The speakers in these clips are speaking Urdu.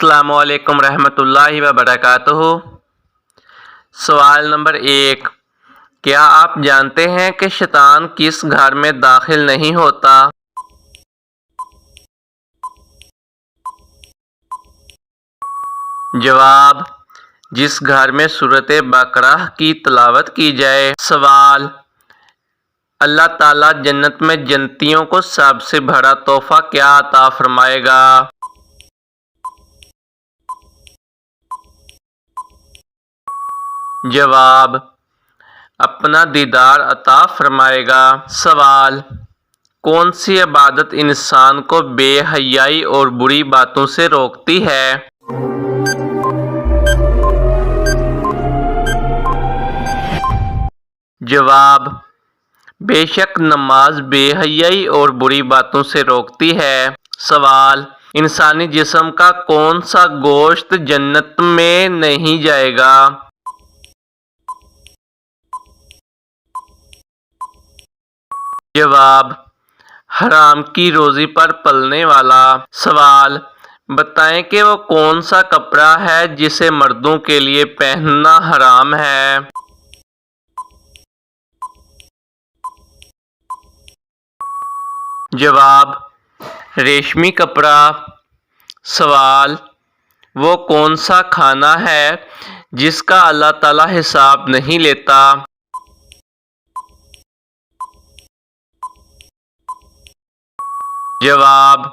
السلام علیکم رحمۃ اللہ وبرکاتہ۔ سوال نمبر 1، کیا آپ جانتے ہیں کہ شیطان کس گھر میں داخل نہیں ہوتا؟ جواب، جس گھر میں سورۃ بقرہ کی تلاوت کی جائے۔ سوال، اللہ تعالیٰ جنت میں جنتیوں کو سب سے بڑا تحفہ کیا عطا فرمائے گا؟ جواب، اپنا دیدار عطا فرمائے گا۔ سوال، کون سی عبادت انسان کو بے حیائی اور بری باتوں سے روکتی ہے؟ جواب، بے شک نماز بے حیائی اور بری باتوں سے روکتی ہے۔ سوال، انسانی جسم کا کون سا گوشت جنت میں نہیں جائے گا؟ جواب، حرام کی روزی پر پلنے والا۔ سوال، بتائیں کہ وہ کون سا کپڑا ہے جسے مردوں کے لیے پہننا حرام ہے؟ جواب، ریشمی کپڑا۔ سوال، وہ کون سا کھانا ہے جس کا اللہ تعالیٰ حساب نہیں لیتا؟ جواب،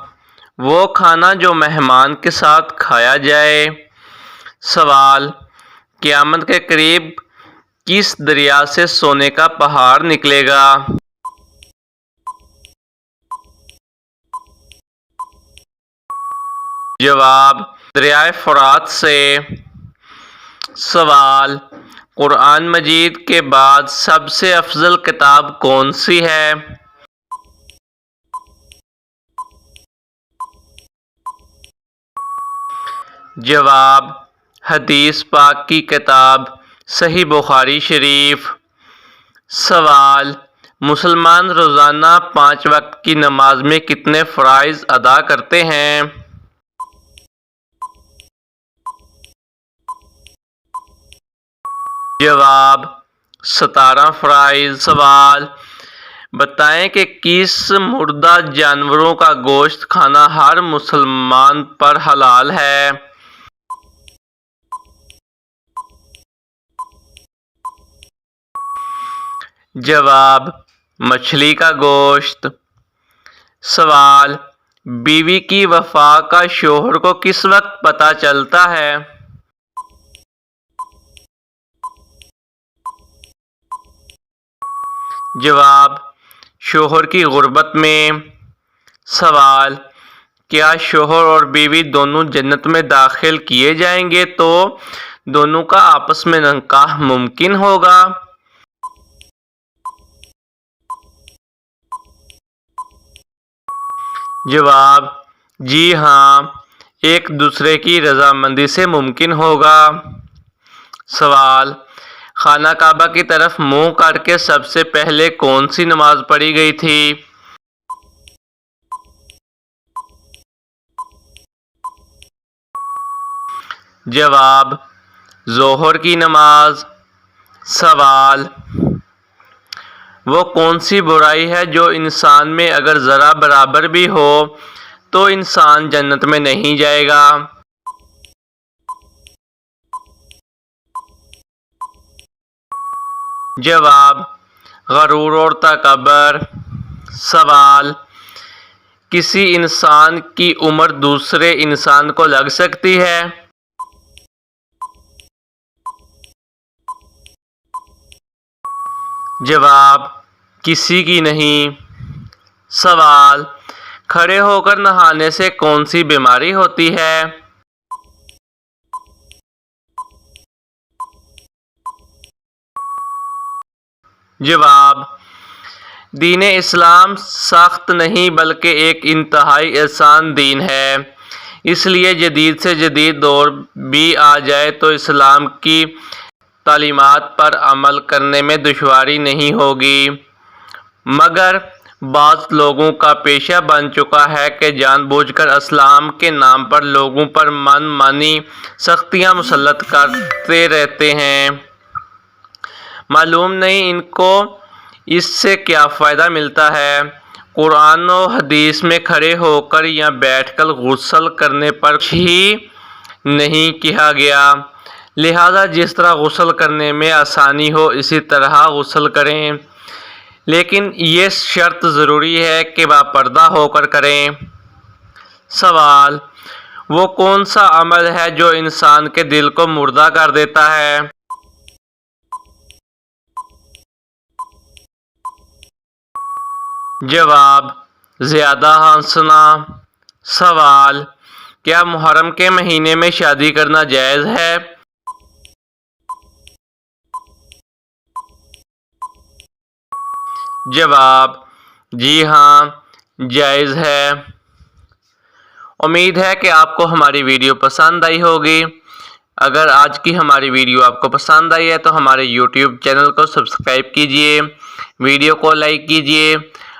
وہ کھانا جو مہمان کے ساتھ کھایا جائے۔ سوال، قیامت کے قریب کس دریا سے سونے کا پہاڑ نکلے گا؟ جواب، دریائے فرات سے۔ سوال، قرآن مجید کے بعد سب سے افضل کتاب کون سی ہے؟ جواب، حدیث پاک کی کتاب صحیح بخاری شریف۔ سوال، مسلمان روزانہ 5 وقت کی نماز میں کتنے فرائض ادا کرتے ہیں؟ جواب، 17 فرائض۔ سوال، بتائیں کہ کس مردہ جانوروں کا گوشت کھانا ہر مسلمان پر حلال ہے؟ جواب، مچھلی کا گوشت۔ سوال، بیوی کی وفا کا شوہر کو کس وقت پتہ چلتا ہے؟ جواب، شوہر کی غربت میں۔ سوال، کیا شوہر اور بیوی دونوں جنت میں داخل کیے جائیں گے تو دونوں کا آپس میں نکاح ممکن ہوگا؟ جواب، جی ہاں، ایک دوسرے کی رضامندی سے ممکن ہوگا۔ سوال، خانہ کعبہ کی طرف منہ کر کے سب سے پہلے کون سی نماز پڑھی گئی تھی؟ جواب، ظہر کی نماز۔ سوال، وہ کون سی برائی ہے جو انسان میں اگر ذرہ برابر بھی ہو تو انسان جنت میں نہیں جائے گا؟ جواب، غرور اور تکبر۔ سوال، کسی انسان کی عمر دوسرے انسان کو لگ سکتی ہے؟ جواب، کسی کی نہیں۔ سوال، کھڑے ہو کر نہانے سے کون سی بیماری ہوتی ہے؟ جواب، دین اسلام سخت نہیں بلکہ ایک انتہائی آسان دین ہے، اس لیے جدید سے جدید دور بھی آ جائے تو اسلام کی تعلیمات پر عمل کرنے میں دشواری نہیں ہوگی، مگر بعض لوگوں کا پیشہ بن چکا ہے کہ جان بوجھ کر اسلام کے نام پر لوگوں پر من مانی سختیاں مسلط کرتے رہتے ہیں۔ معلوم نہیں ان کو اس سے کیا فائدہ ملتا ہے۔ قرآن و حدیث میں کھڑے ہو کر یا بیٹھ کر غسل کرنے پر ہی نہیں کہا گیا، لہذا جس طرح غسل کرنے میں آسانی ہو اسی طرح غسل کریں، لیکن یہ شرط ضروری ہے کہ باپردہ ہو کر کریں۔ سوال: وہ کون سا عمل ہے جو انسان کے دل کو مردہ کر دیتا ہے؟ جواب: زیادہ ہنسنا۔ سوال: کیا محرم کے مہینے میں شادی کرنا جائز ہے؟ جواب: جی ہاں، جائز ہے۔ امید ہے کہ آپ کو ہماری ویڈیو پسند آئی ہوگی۔ اگر آج کی ہماری ویڈیو آپ کو پسند آئی ہے تو ہمارے یوٹیوب چینل کو سبسکرائب کیجئے، ویڈیو کو لائک کیجئے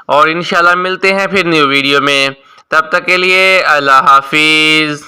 اور انشاءاللہ ملتے ہیں پھر نیو ویڈیو میں۔ تب تک کے لیے اللہ حافظ۔